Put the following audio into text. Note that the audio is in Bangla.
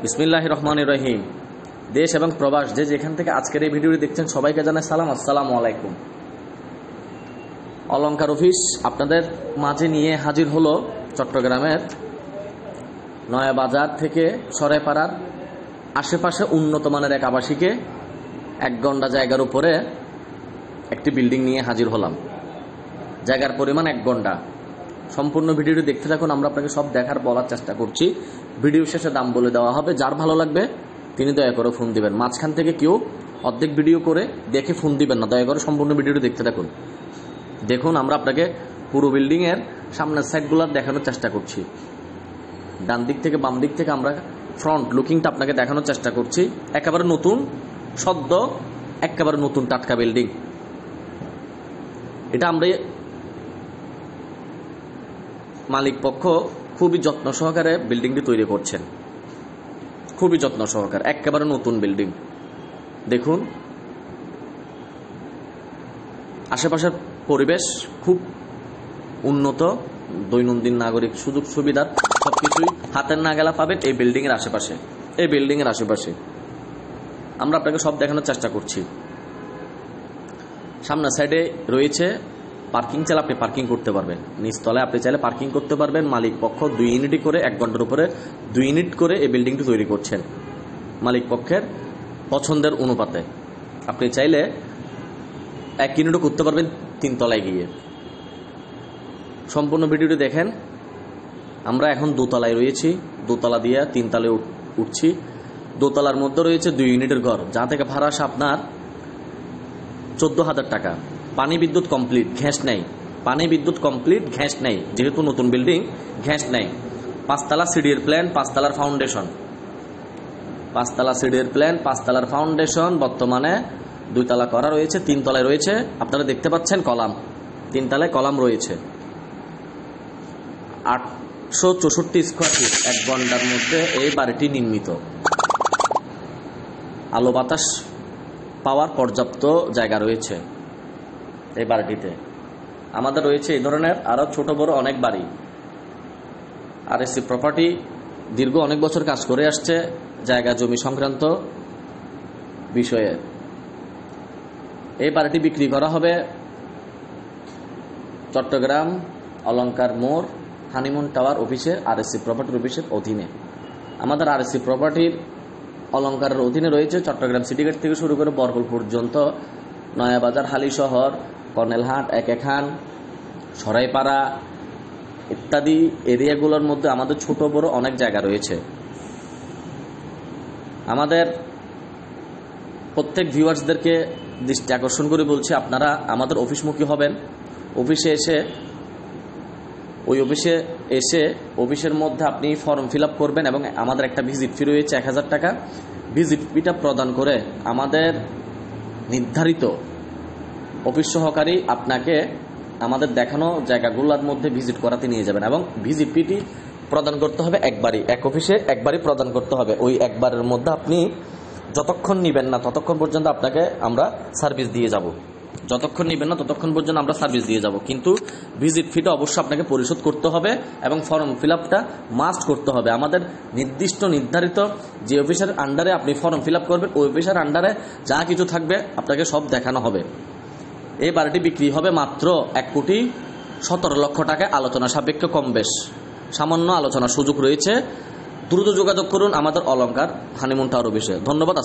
বিসমিল্লাহির রহমানির রহিম। দেশ এবং প্রবাস যে যেখান থেকে আজকের এই ভিডিওটি দেখছেন সবাইকে জানাই সালাম, আসসালামু আলাইকুম। অলংকার অফিস আপনাদের মাঝে নিয়ে হাজির হলো চট্টগ্রামের নয়া বাজার থেকে সরাইপাড়ার আশেপাশে উন্নত মানের এক আবাসিকে 1 ঘন্টা জায়গার উপরে একটি বিল্ডিং নিয়ে হাজির হলাম। জায়গার পরিমাণ 1 ঘন্টা। সম্পূর্ণ ভিডিওটি দেখতে থাকুন, আমরা আপনাকে সব দেখার বলার চেষ্টা করছি। ভিডিও শেষে দাম বলে দেওয়া হবে, যার ভালো লাগবে তিনি দয়া করে ফোন দিবেন। মাঝখান থেকে কেউ অর্ধেক ভিডিও করে দেখে ফোন দিবেন না, দয়া করে সম্পূর্ণ ভিডিওটি দেখতে থাকুন। দেখুন, আমরা আপনাকে পুরো বিল্ডিংয়ের সামনের সাইডগুলো দেখানোর চেষ্টা করছি। ডান দিক থেকে বাম দিক থেকে আমরা ফ্রন্ট লুকিংটা আপনাকে দেখানোর চেষ্টা করছি। একেবারে নতুন, সদ্য একেবারে নতুন টাটকা বিল্ডিং। এটা আমরা মালিক পক্ষ খুবই যত্ন সহকারে বিল্ডিংটি তৈরি করছেন, খুবই যত্ন সহকারে, একেবারে নতুন বিল্ডিং। দেখুন, আশেপাশের পরিবেশ খুব উন্নত, দৈনন্দিন নাগরিক সুযোগ সুবিধার সবকিছুই হাতের নাগালে পাবেন এই বিল্ডিং এর আশেপাশে। এই বিল্ডিং এর আশেপাশে আমরা আপনাকে সব দেখানোর চেষ্টা করছি। সামনের সাইডে রয়েছে পার্কিং, চাইলে আপনি পার্কিং করতে পারবেন। নিচতলায় আপনি চাইলে পার্কিং করতে পারবেন। মালিক পক্ষ 2 ইউনিটই করে 1 ঘন্টার উপরে 2 ইউনিট করে এই বিল্ডিংটি তৈরি করছেন মালিক পক্ষের পছন্দের অনুপাতে। আপনি চাইলে 1 ইউনিটও করতে পারবেন 3 তলায় গিয়ে। সম্পূর্ণ ভিডিওটি দেখেন। আমরা এখন 2 তলায় রয়েছি, 2 তলা দিয়ে 3 তলায় উঠছি। 2 তলার মধ্যে রয়েছে 2 ইউনিটের ঘর, যা থেকে ভাড়া আসে আপনার 14,000 টাকা। পানি বিদ্যুৎ কমপ্লিট, ঘ্যাস নেই। পানি বিদ্যুৎ কমপ্লিট, ঘ্যাস নেই, যেহেতু নতুন বিল্ডিং ঘ্যাস নেই। 5 তলা সিডির প্ল্যান, 5 তলার ফাউন্ডেশন। 5 তলা সিডির প্ল্যান, 5 তলার ফাউন্ডেশন। বর্তমানে 2 তলা করা রয়েছে, 3 তলায় রয়েছে। আপনারা দেখতে পাচ্ছেন কলাম, 3 তলায় কলাম রয়েছে। 864 স্কোয়ার ফিট 1 ঘন্টার মধ্যে এই বাড়িটি নির্মিত। আলো বাতাস পাওয়ার পর্যাপ্ত জায়গা রয়েছে এই বাড়িটিতে। আমাদের রয়েছে এই ধরনের আরো ছোট বড় অনেক বাড়ি। আরএসসি প্রপার্টি দীর্ঘ অনেক বছর কাজ করে আসছে জায়গা জমি সংক্রান্ত বিষয়ে। এই বাড়িটি বিক্রি করা হবে চট্টগ্রাম অলংকার মোড় হানিমুন টাওয়ার অফিসে, আরএসসি প্রপার্টির অফিসের অধীনে। আমাদের আরএসসি প্রপার্টির অলংকারের অধীনে রয়েছে চট্টগ্রাম সিটি গেট থেকে শুরু করে বরকল পর্যন্ত, নয়াবাজার, হালিশহর, কর্নেলহাট, একেখান, সরাইপাড়া ইত্যাদি এরিয়াগুলোর মধ্যে আমাদের ছোট বড় অনেক জায়গা রয়েছে। আমাদের প্রত্যেক ভিউয়ার্সদেরকে দৃষ্টি আকর্ষণ করে বলছি, আপনারা আমাদের অফিসমুখী হবেন। অফিসে এসে অফিসের মধ্যে আপনি ফর্ম ফিল আপ করবেন এবং আমাদের একটা ভিজিট ফি রয়েছে 1000 টাকা। ভিজিট ফিটা প্রদান করে আমাদের নির্ধারিত অফিস সহকারী আপনাকে আমাদের দেখানো জায়গাগুলোর মধ্যে ভিজিট করাতে নিয়ে যাবেন এবং ভিজিট ফিটি প্রদান করতে হবে একবারই, এক অফিসে একবারই প্রদান করতে হবে। ওই একবারের মধ্যে আপনি যতক্ষণ নেবেন না ততক্ষণ পর্যন্ত আপনাকে আমরা সার্ভিস দিয়ে যাব। যতক্ষণ নেবেন না ততক্ষণ পর্যন্ত আমরা সার্ভিস দিয়ে যাব। কিন্তু ভিজিট ফিটা অবশ্যই আপনাকে পরিশোধ করতে হবে এবং ফর্ম ফিল আপটা মাস্ট করতে হবে। আমাদের নির্ধারিত যে অফিসের আন্ডারে আপনি ফর্ম ফিল আপ করবেন, ওই অফিসের আন্ডারে যা কিছু থাকবে আপনাকে সব দেখানো হবে। এই বাড়িটি বিক্রি হবে মাত্র 1,17,00,000 টাকায়, আলোচনা সাপেক্ষে কম বেশ সামান্য আলোচনার সুযোগ রয়েছে। দ্রুত যোগাযোগ করুন আমাদের অলংকার হানিমুন টাওয়ার অফিসে। ধন্যবাদ।